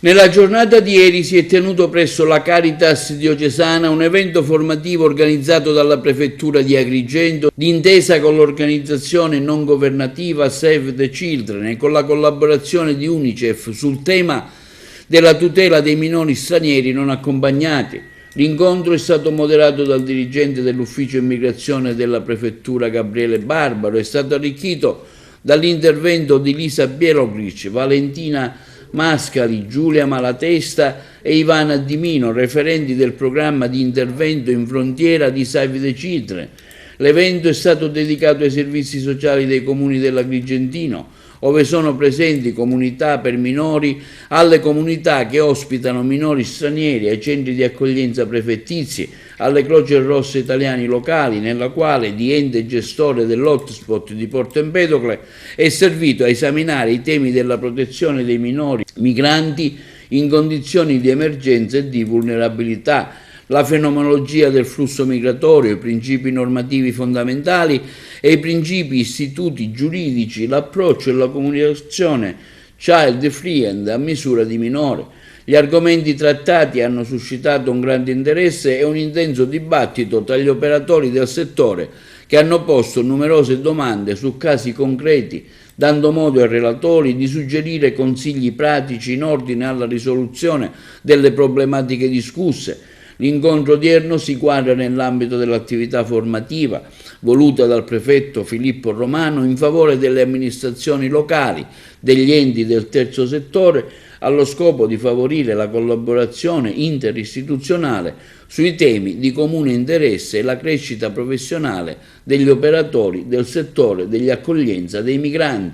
Nella giornata di ieri si è tenuto presso la Caritas diocesana un evento formativo organizzato dalla Prefettura di Agrigento d'intesa con l'organizzazione non governativa Save the Children e con la collaborazione di UNICEF sul tema della tutela dei minori stranieri non accompagnati. L'incontro è stato moderato dal dirigente dell'ufficio immigrazione della Prefettura Gabriele Barbaro, è stato arricchito dall'intervento di Lisa Bieloglic, Valentina Mascali, Giulia Malatesta e Ivana Dimino, referenti del programma di intervento in frontiera di Save the Children. L'evento è stato dedicato ai servizi sociali dei comuni dell'Agrigentino, dove sono presenti comunità per minori, alle comunità che ospitano minori stranieri, ai centri di accoglienza prefettizi, alle Croce Rosse italiani locali, nella quale, di ente gestore dell'hotspot di Porto Empedocle, è servito a esaminare i temi della protezione dei minori migranti in condizioni di emergenza e di vulnerabilità, la fenomenologia del flusso migratorio, i principi normativi fondamentali e i principi istituti giuridici, l'approccio e la comunicazione child friend a misura di minore. Gli argomenti trattati hanno suscitato un grande interesse e un intenso dibattito tra gli operatori del settore che hanno posto numerose domande su casi concreti, dando modo ai relatori di suggerire consigli pratici in ordine alla risoluzione delle problematiche discusse. L'incontro odierno si quadra nell'ambito dell'attività formativa voluta dal prefetto Filippo Romano in favore delle amministrazioni locali, degli enti del terzo settore, allo scopo di favorire la collaborazione interistituzionale sui temi di comune interesse e la crescita professionale degli operatori del settore dell'accoglienza dei migranti.